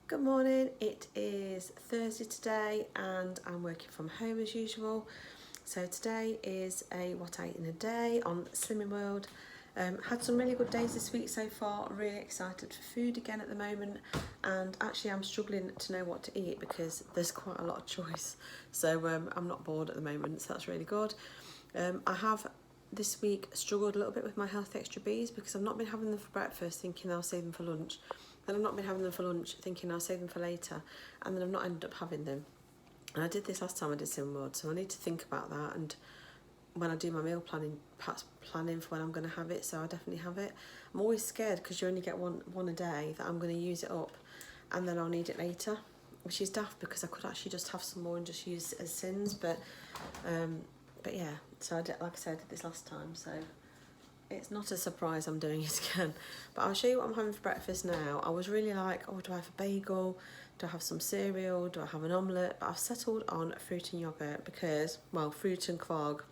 Good morning, it is Thursday today and I'm working from home as usual. So today is a what I eat in a day on Slimming World. Had some really good days this week so far, really excited for food again at the moment, and actually I'm struggling to know what to eat because there's quite a lot of choice. So I'm not bored at the moment, so that's really good. I have this week struggled a little bit with my Healthy Extra Bs because I've not been having them for breakfast thinking I'll save them for lunch. Then I've not been having them for lunch thinking I'll save them for later, and then I've not ended up having them. And I did this last time I did Slimming World, so I need to think about that, and when I do my meal planning, perhaps planning for when I'm going to have it, so I definitely have it. I'm always scared because you only get one a day that I'm going to use it up and then I'll need it later, which is daft because I could actually just have some more and just use it as sins, but yeah, so I did, like I said, I did this last time, so it's not a surprise I'm doing it again. But I'll show you what I'm having for breakfast now. I was really like, oh, do I have a bagel? Do I have some cereal? Do I have an omelette? But I've settled on fruit and yoghurt because, well, fruit and kvarg,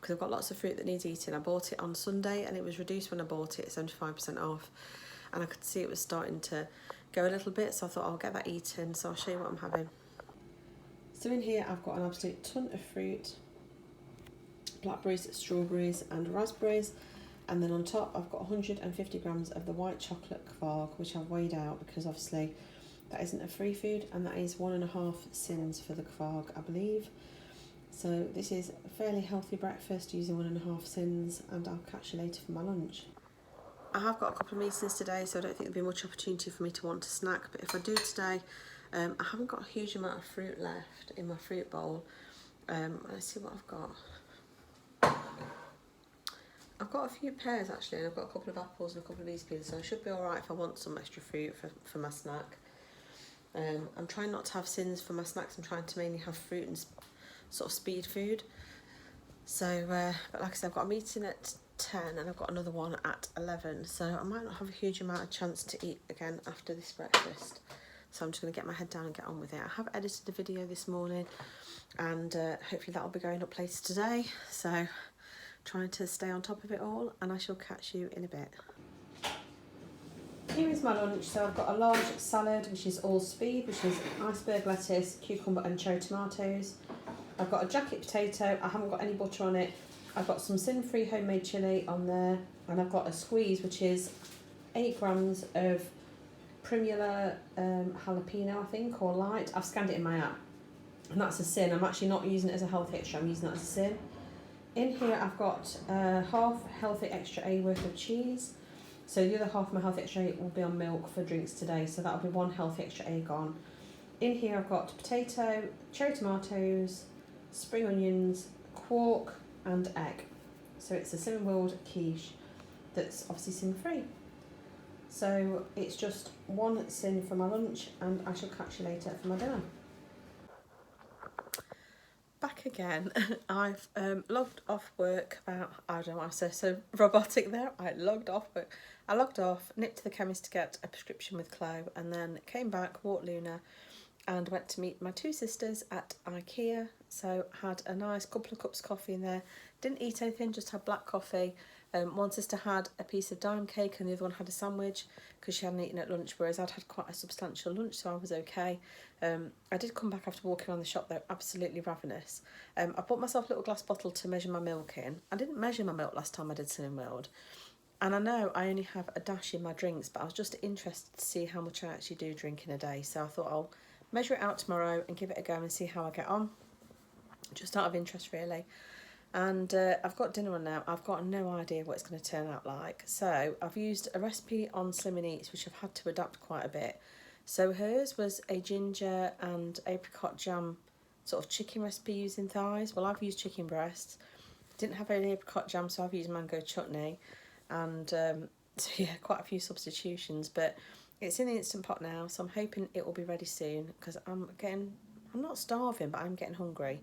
because I've got lots of fruit that needs eating. I bought it on Sunday and it was reduced when I bought it, 75% off. And I could see it was starting to go a little bit, so I thought I'll get that eaten. So I'll show you what I'm having. So in here I've got an absolute ton of fruit. Blackberries, strawberries and raspberries, and then on top I've got 150 grams of the white chocolate kvarg, which I've weighed out because obviously that isn't a free food, and that is 1.5 sins for the kvarg, I believe. So this is a fairly healthy breakfast using 1.5 sins, and I'll catch you later for my lunch. I have got a couple of meetings today, so I don't think there'll be much opportunity for me to want to snack, but if I do today, I haven't got a huge amount of fruit left in my fruit bowl. Let's see what I've got. I've got a few pears actually, and I've got a couple of apples and a couple of these peas, so I should be alright if I want some extra fruit for my snack. I'm trying not to have sins for my snacks. I'm trying to mainly have fruit and sort of speed food. So, but like I said, I've got a meeting at 10 and I've got another one at 11, so I might not have a huge amount of chance to eat again after this breakfast. So I'm just going to get my head down and get on with it. I have edited the video this morning, and hopefully that'll be going up later today. So trying to stay on top of it all, and I shall catch you in a bit. Here is my lunch. So I've got a large salad, which is all speed, which is iceberg lettuce, cucumber and cherry tomatoes. I've got a jacket potato. I haven't got any butter on it. I've got some sin-free homemade chilli on there, and I've got a squeeze, which is 8 grams of Primula jalapeno, I think, or light. I've scanned it in my app, and that's a sin. I'm actually not using it as a healthy extra, I'm using that as a sin. In here I've got half healthy extra A worth of cheese. So the other half of my healthy extra A will be on milk for drinks today, so that'll be 1 healthy extra A gone. In here I've got potato, cherry tomatoes, spring onions, quark and egg. So it's a Slimming World quiche that's obviously sin free. So it's just 1 sin for my lunch, and I shall catch you later for my dinner. Back again. I've logged off work about, I don't know what I say, so robotic there. I logged off work. I logged off, nipped to the chemist to get a prescription with Chloe, and then came back, walked Luna, and went to meet my 2 sisters at IKEA. So had a nice couple of cups of coffee in there. Didn't eat anything, just had black coffee. One sister had a piece of dime cake and the other one had a sandwich because she hadn't eaten at lunch, whereas I'd had quite a substantial lunch, so I was okay. I did come back after walking around the shop though, absolutely ravenous. I bought myself a little glass bottle to measure my milk in. I didn't measure my milk last time I did Slimming World, and I know I only have a dash in my drinks, but I was just interested to see how much I actually do drink in a day, so I thought I'll measure it out tomorrow and give it a go and see how I get on, just out of interest really. And I've got dinner on now. I've got no idea what it's going to turn out like. So I've used a recipe on Slimming Eats, which I've had to adapt quite a bit. So hers was a ginger and apricot jam sort of chicken recipe using thighs. Well, I've used chicken breasts. Didn't have any apricot jam, so I've used mango chutney. And so yeah, quite a few substitutions. But it's in the Instant Pot now, so I'm hoping it will be ready soon because I'm not starving, but I'm getting hungry.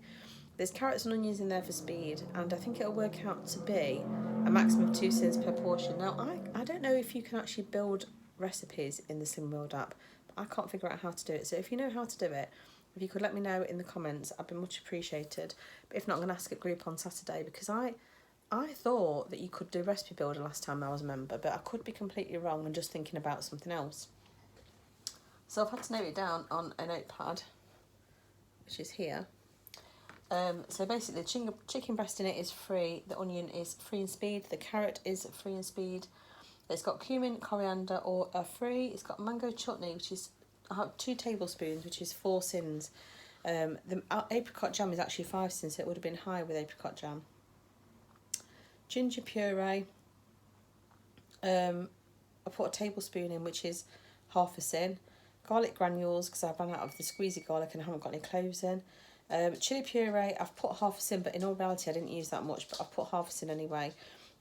There's carrots and onions in there for speed, and I think it'll work out to be a maximum of 2 sins per portion. Now, I don't know if you can actually build recipes in the Slimming World app, but I can't figure out how to do it. So if you know how to do it, if you could let me know in the comments, I'd be much appreciated. But if not, I'm going to ask at group on Saturday, because I thought that you could do Recipe Builder last time I was a member, but I could be completely wrong and just thinking about something else. So I've had to note it down on a notepad, which is here. So basically the chicken breast in it is free, the onion is free and speed, the carrot is free and speed. It's got cumin, coriander or free. It's got mango chutney, which is 2 tablespoons, which is 4 sins. The apricot jam is actually 5 sins, so it would have been higher with apricot jam. Ginger puree. I put a tablespoon in, which is half a sin. Garlic granules, because I ran out of the squeezy garlic and I haven't got any cloves in. Chili puree, I've put half a sin, but in all reality I didn't use that much, but I've put half a sin anyway.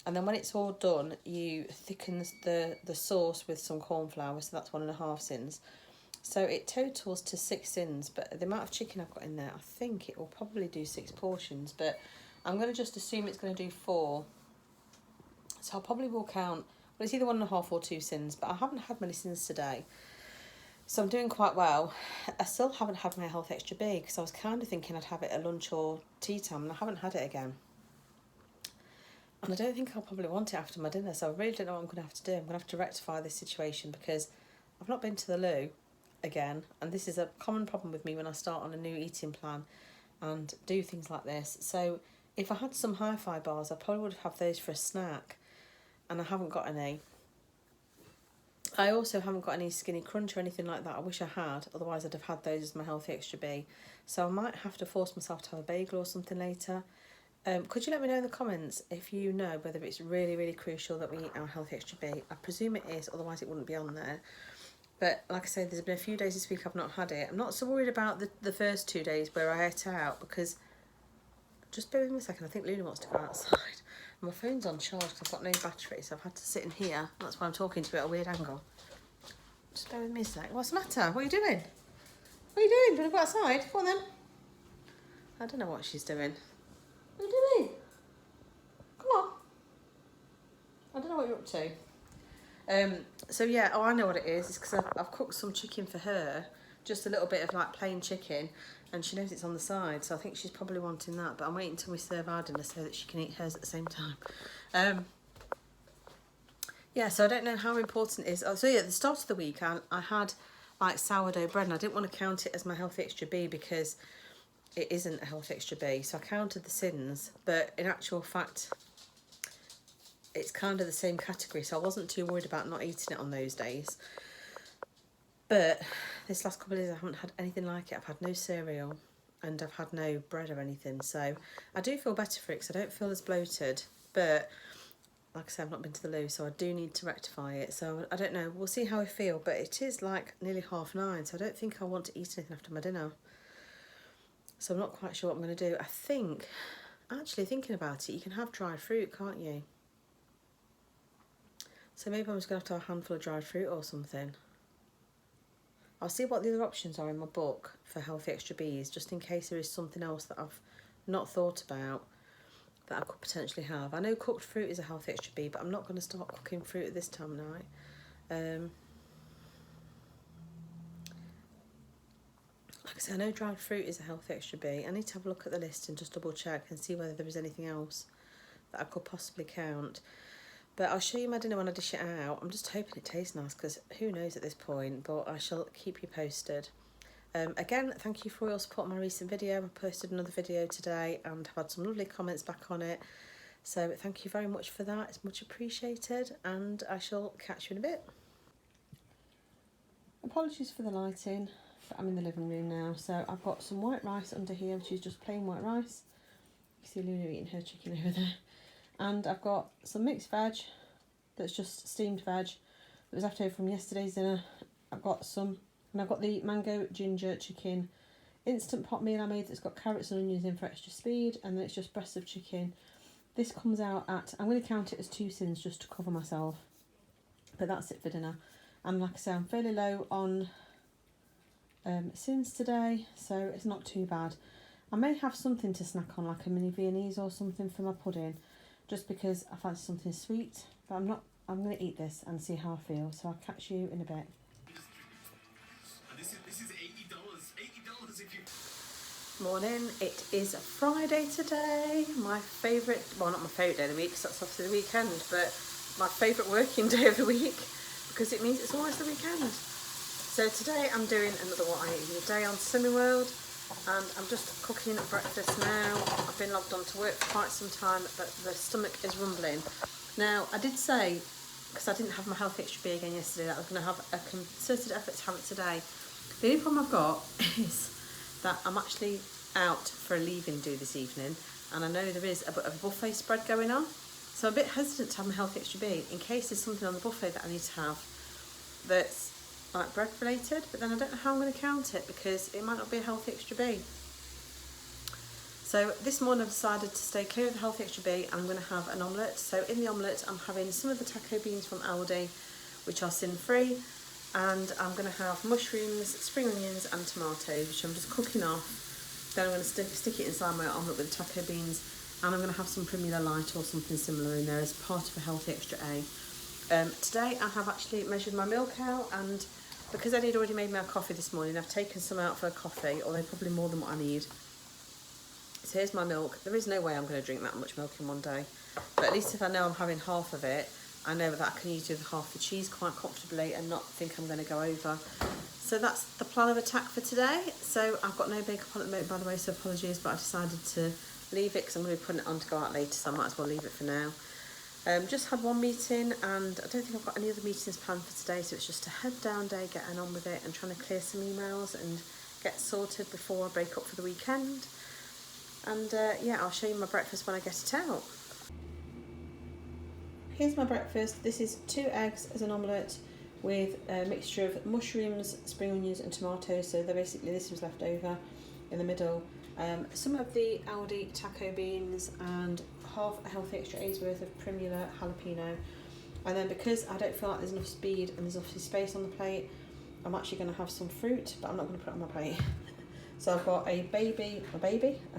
And then when it's all done, you thicken the sauce with some corn flour, so that's 1.5 sins. So it totals to 6 sins, but the amount of chicken I've got in there, I think it will probably do 6 portions, but I'm going to just assume it's going to do 4. So I probably will count, well, it's either 1.5 or 2 sins, but I haven't had many sins today. So I'm doing quite well. I still haven't had my Health Extra B, because I was kind of thinking I'd have it at lunch or tea time, and I haven't had it again. And I don't think I'll probably want it after my dinner, so I really don't know what I'm going to have to do. I'm going to have to rectify this situation, because I've not been to the loo again, and this is a common problem with me when I start on a new eating plan and do things like this. So if I had some hi-fi bars, I probably would have those for a snack, and I haven't got any. I also haven't got any Skinny Crunch or anything like that. I wish I had, otherwise I'd have had those as my Healthy Extra B. So I might have to force myself to have a bagel or something later. Could you let me know in the comments if you know whether it's really, really crucial that we eat our Healthy Extra B? I presume it is, otherwise it wouldn't be on there. But like I said, there's been a few days this week I've not had it. I'm not so worried about the first 2 days where I ate out, because, just bear with me a second, I think Luna wants to go outside. My phone's on charge because I've got no battery, so I've had to sit in here. That's why I'm talking to you at a weird angle. Just bear with me a sec. What's the matter? What are you doing? What are you doing? Do you want to go outside? Go on then. I don't know what she's doing. What are you doing? Come on. I don't know what you're up to. So yeah, I know what it is. It's because I've cooked some chicken for her. Just a little bit of like plain chicken. And she knows it's on the side, so I think she's probably wanting that. But I'm waiting until we serve our dinner so that she can eat hers at the same time. Yeah, so I don't know how important it is. So yeah, at the start of the week, I had like sourdough bread, and I didn't want to count it as my Healthy Extra B because it isn't a Healthy Extra B. So I counted the sins, but in actual fact, it's kind of the same category. So I wasn't too worried about not eating it on those days. But this last couple of days I haven't had anything like it. I've had no cereal and I've had no bread or anything. So I do feel better for it because I don't feel as bloated. But like I said, I've not been to the loo, so I do need to rectify it. So I don't know. We'll see how I feel. But it is like nearly 9:30, so I don't think I want to eat anything after my dinner. So I'm not quite sure what I'm going to do. I think, actually thinking about it, you can have dried fruit, can't you? So maybe I'm just going to have a handful of dried fruit or something. I'll see what the other options are in my book for Healthy Extra B's, just in case there is something else that I've not thought about that I could potentially have. I know cooked fruit is a Healthy Extra B, but I'm not going to start cooking fruit at this time of night. Like I said, I know dried fruit is a Healthy Extra B. I need to have a look at the list and just double check and see whether there is anything else that I could possibly count. But I'll show you my dinner when I dish it out. I'm just hoping it tastes nice, because who knows at this point, but I shall keep you posted. Again, thank you for all your support on my recent video. I posted another video today and have had some lovely comments back on it. So thank you very much for that. It's much appreciated, and I shall catch you in a bit. Apologies for the lighting, but I'm in the living room now. So I've got some white rice under here, which is just plain white rice. You see Luna eating her chicken over there. And I've got some mixed veg that's just steamed veg that was left over from yesterday's dinner. I've got the mango ginger chicken instant pot meal I made that's got carrots and onions in for extra speed, and then it's just breast of chicken. This comes out at, I'm going to count it as 2 sins just to cover myself, but that's it for dinner. And like I say, I'm fairly low on sins today, so it's not too bad. I may have something to snack on, like a mini Viennese or something for my pudding, just because I fancy something sweet, but I'm going to eat this and see how I feel. So I'll catch you in a bit. This is $80 if you... Morning, it is Friday today. My favourite, well, not my favourite day of the week, because that's obviously the weekend, but my favourite working day of the week, because it means it's almost the weekend. So today I'm doing another What I Eat in a Day on Slimming World, and I'm just cooking breakfast now. I've been logged on to work for quite some time, but the stomach is rumbling. Now, I did say, because I didn't have my Healthy Extra B again yesterday, that I was going to have a concerted effort to have it today. The only problem I've got is that I'm actually out for a leave-in do this evening, and I know there is a bit of a buffet spread going on, so I'm a bit hesitant to have my Healthy Extra B in case there's something on the buffet that I need to have that's like bread related, but then I don't know how I'm going to count it because it might not be a Healthy Extra B. So this morning I've decided to stay clear of the Healthy Extra B, and I'm going to have an omelette. So in the omelette I'm having some of the taco beans from Aldi, which are sin free, and I'm going to have mushrooms, spring onions and tomatoes, which I'm just cooking off. Then I'm going to stick it inside my omelette with the taco beans, and I'm going to have some Primula Light or something similar in there as part of a Healthy Extra A. Today I have actually measured my milk out, and because Eddie had already made me a coffee this morning, I've taken some out for a coffee, although probably more than what I need. So here's my milk. There is no way I'm going to drink that much milk in one day, but at least if I know I'm having half of it, I know that I can use the other half the cheese quite comfortably and not think I'm going to go over. So that's the plan of attack for today. So I've got no makeup on at the moment, by the way, so apologies, but I decided to leave it because I'm going to be putting it on to go out later, so I might as well leave it for now. Just had one meeting, and I don't think I've got any other meetings planned for today, so it's just a head down day, getting on with it and trying to clear some emails and get sorted before I break up for the weekend. And yeah, I'll show you my breakfast when I get it out. Here's my breakfast. This is 2 eggs as an omelette with a mixture of mushrooms, spring onions and tomatoes, so basically this was left over in the middle. Some of the Aldi taco beans and half a Healthy Extra A's worth of Primula jalapeno. And then because I don't feel like there's enough speed and there's obviously space on the plate, I'm actually going to have some fruit, but I'm not going to put it on my plate. So I've got a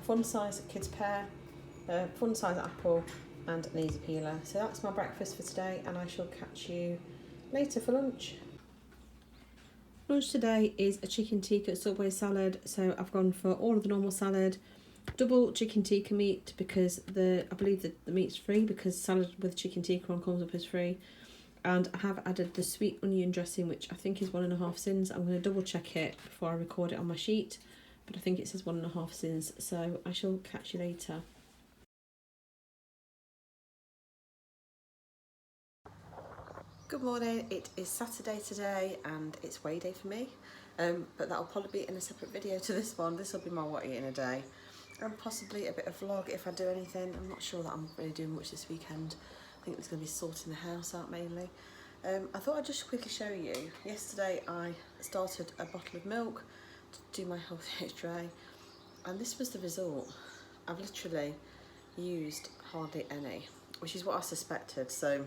fun size kid's pear, a fun size apple and an easy peeler. So that's my breakfast for today, and I shall catch you later for lunch. Lunch today is a chicken tikka Subway salad. So I've gone for all of the normal salad, double chicken tikka meat because I believe that the meat's free, because salad with chicken tikka on comes up as free. And I have added the sweet onion dressing, which I think is 1.5 sins. I'm going to double check it before I record it on my sheet, but I think it says 1.5 sins. So I shall catch you later. Good morning, it is Saturday today and it's weigh day for me, but that'll probably be in a separate video to this one. This will be my what I eat in a day, and possibly a bit of vlog if I do anything. I'm not sure that I'm really doing much this weekend. I think there's going to be sorting the house out mainly. I thought I'd just quickly show you. Yesterday I started a bottle of milk to do my Healthy Extra A, and this was the result. I've literally used hardly any, which is what I suspected. So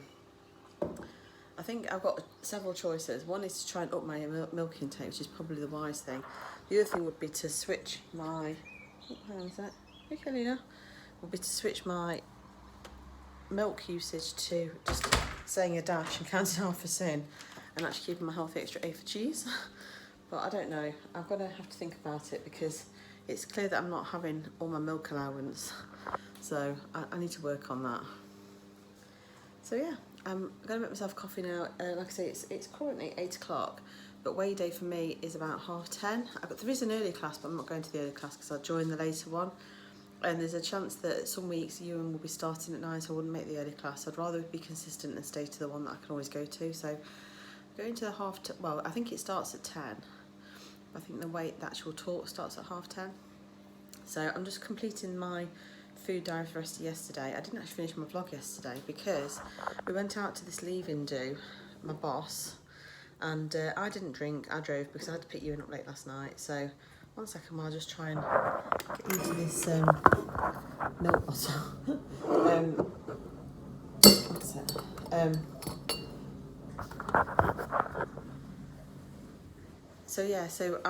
I think I've got several choices. One is to try and up my milk intake, which is probably the wise thing. The other thing would be to switch my, hang on a sec, okay Lena, would be to switch my milk usage to just saying a dash and counting half a sin, and actually keeping my Healthy Extra A for cheese. But I don't know, I'm going to have to think about it because it's clear that I'm not having all my milk allowance, so I need to work on that. So yeah, I'm going to make myself coffee now. Like I say, it's currently 8 o'clock, but weigh day for me is about 10:30. There is an early class, but I'm not going to the early class because I'll join the later one. And there's a chance that some weeks Ewan will be starting at 9, so I wouldn't make the early class. I'd rather be consistent and stay to the one that I can always go to. So going to the well, I think it starts at 10. I think the actual talk starts at 10:30. So I'm just completing my food diary for the rest of yesterday. I didn't actually finish my vlog yesterday because we went out to this leave-in do, my boss, and I didn't drink, I drove because I had to pick Ewan up late last night. So one second while I just try and get into this milk bottle. What's it? So yeah, so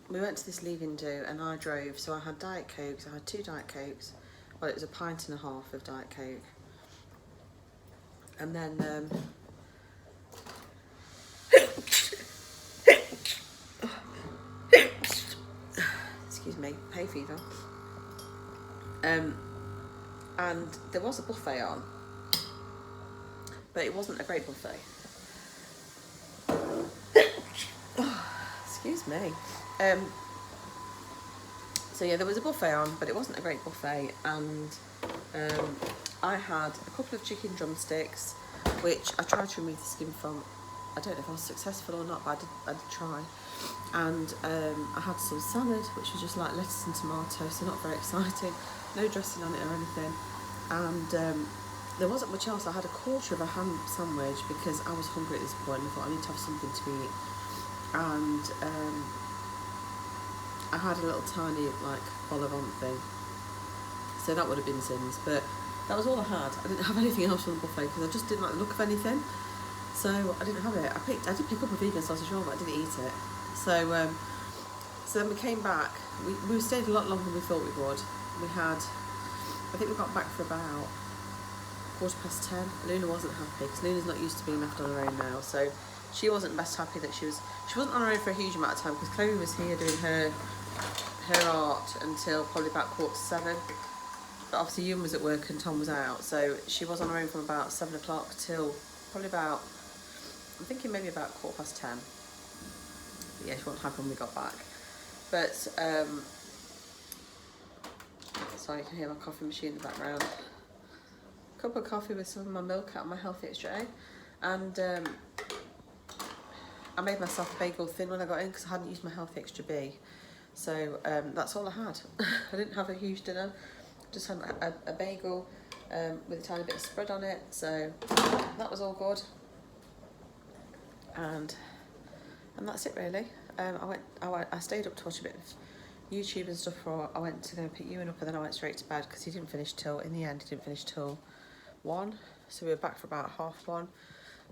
we went to this leave-in do and I drove, so I had Diet Cokes, I had 2 Diet Cokes, well it was 1.5 pints of Diet Coke, and then excuse me, hay fever, and there was a buffet on, but it wasn't a great buffet. just me. So yeah, there was a buffet on, but it wasn't a great buffet, and I had a couple of chicken drumsticks, which I tried to remove the skin from. I don't know if I was successful or not, but I did try. And I had some salad, which was just like lettuce and tomato, so not very exciting. No dressing on it or anything. And there wasn't much else. I had a quarter of a ham sandwich because I was hungry at this point. I thought I need to have something to eat. And I had a little tiny like vol au vent thing. So that would have been sins, but that was all I had. I didn't have anything else on the buffet because I just didn't like the look of anything. So I didn't have it. I did pick up a vegan sausage roll, but I didn't eat it. So then we came back. We stayed a lot longer than we thought we would. I think we got back for about 10:15. Luna wasn't happy because Luna's not used to being left on her own now. So she wasn't best happy that she wasn't on her own for a huge amount of time because Chloe was here doing her art until probably about 7:15. But obviously Ewan was at work and Tom was out, so she was on her own from about 7 o'clock till probably about, I'm thinking maybe about 10:15. But yeah, she wasn't happy when we got back. But sorry, you can hear my coffee machine in the background. Cup of coffee with some of my milk out of my healthy extra A, and I made myself a bagel thin when I got in because I hadn't used my healthy extra B. So that's all I had. I didn't have a huge dinner. Just had a bagel with a tiny bit of spread on it. So that was all good. And that's it really. I stayed up to watch a bit of YouTube and stuff before I went to go and pick Ewan up, and then I went straight to bed because he didn't finish till 1. So we were back for about 1:30.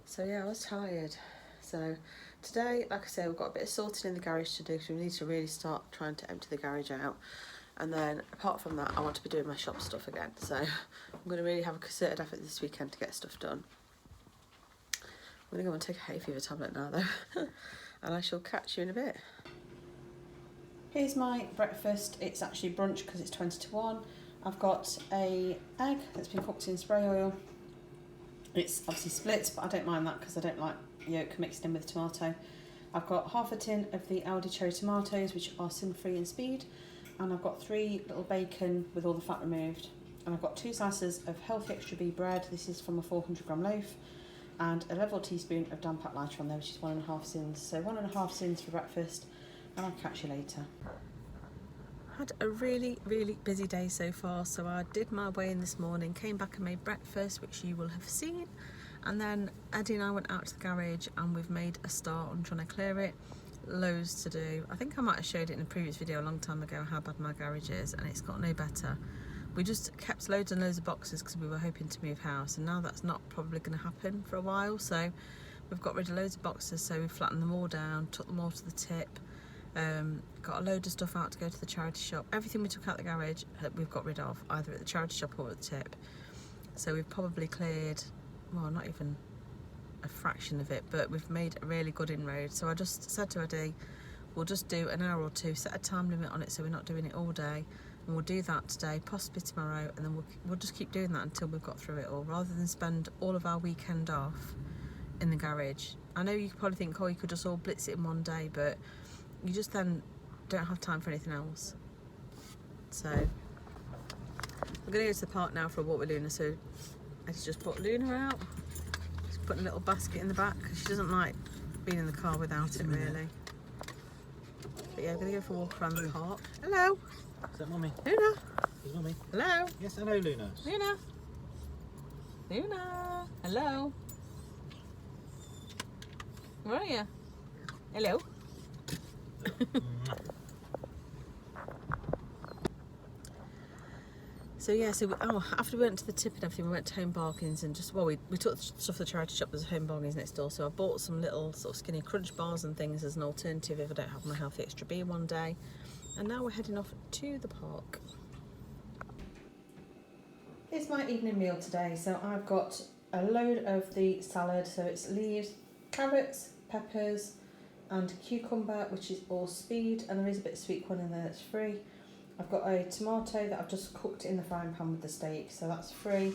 So yeah, I was tired. So today, like I said, we've got a bit of sorting in the garage to do because we need to really start trying to empty the garage out. And then apart from that, I want to be doing my shop stuff again. So I'm going to really have a concerted effort this weekend to get stuff done. I'm going to go and take a hay fever tablet now though. And I shall catch you in a bit. Here's my breakfast. It's actually brunch because it's 1. I've got a egg that's been cooked in spray oil. It's obviously split, but I don't mind that because I don't like yolk mixed in with tomato. I've got half a tin of the Aldi cherry tomatoes, which are sin-free and speed, and I've got 3 little bacon with all the fat removed, and I've got 2 slices of healthy extra B bread. This is from a 400-gram loaf, and a level teaspoon of Dan Pat lighter on there, which is 1.5 sins. So 1.5 sins for breakfast, and I'll catch you later. Had a really busy day so far, so I did my way in this morning, came back and made breakfast, which you will have seen, and then Eddie and I went out to the garage and we've made a start on trying to clear it. Loads to do. I think I might have showed it in a previous video a long time ago how bad my garage is, and it's got no better. We just kept loads and loads of boxes because we were hoping to move house, and now that's not probably going to happen for a while, so we've got rid of loads of boxes. So we flattened them all down, took them all to the tip. Got a load of stuff out to go to the charity shop. Everything we took out the garage we've got rid of, either at the charity shop or at the tip. So we've probably cleared, well, not even a fraction of it, but we've made a really good inroad. So I just said to Eddie, we'll just do an hour or two, set a time limit on it so we're not doing it all day, and we'll do that today, possibly tomorrow, and then we'll just keep doing that until we've got through it all, rather than spend all of our weekend off in the garage. I know you could probably think, oh, you could just all blitz it in one day, but you just then don't have time for anything else. So we're going to go to the park now for a walk with Luna. So I just brought Luna out. Just put a little basket in the back because she doesn't like being in the car without it really. But yeah, we're going to go for a walk around the park. Hello. Is that Mummy? Luna. Is Mummy? Hello. Yes, hello, Luna. Luna. Luna. Hello. Where are you? Hello. So yeah, after we went to the tip and everything, we went to Home Bargains and we took stuff to the charity shop. There's a Home Bargains next door, so I bought some little sort of skinny crunch bars and things as an alternative if I don't have my healthy extra B one day. And now we're heading off to the park. Here's my evening meal today. So I've got a load of the salad, so it's leaves, carrots, peppers and cucumber, which is all speed, and there is a bit of sweet corn in there that's free. I've got a tomato that I've just cooked in the frying pan with the steak, so that's free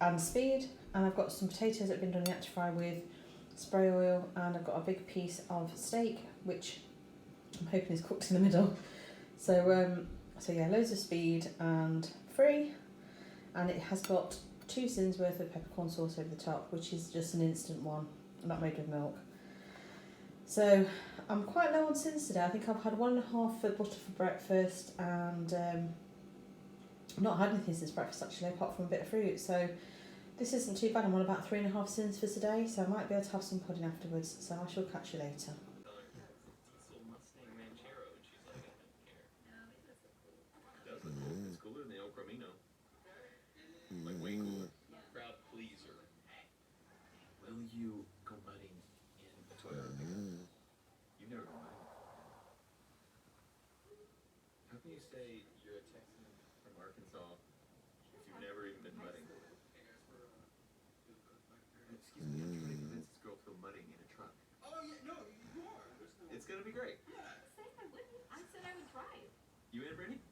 and speed. And I've got some potatoes that have been done yet to fry with spray oil, and I've got a big piece of steak, which I'm hoping it's cooked in the middle. So yeah, loads of speed and free, and it has got 2 sins worth of peppercorn sauce over the top, which is just an instant one, not made with milk. So I'm quite low on sins today. I think I've had 1.5 for butter for breakfast, and I've not had anything since breakfast actually, apart from a bit of fruit. So this isn't too bad. I'm on about 3.5 sins for today, so I might be able to have some pudding afterwards. So I shall catch you later. It's cooler than the El Camino. Like way cooler. Crowd pleaser. Will you go mudding in a Toyota pickup? You've never gone mudding. How can you say you're a Texan from Arkansas if you've never even been mudding? Excuse me, I'm trying to convince this girl to go mudding in a truck. Oh yeah, no, you are. It's gonna be great. I said I wouldn't. I said I would drive. You in, Brittany?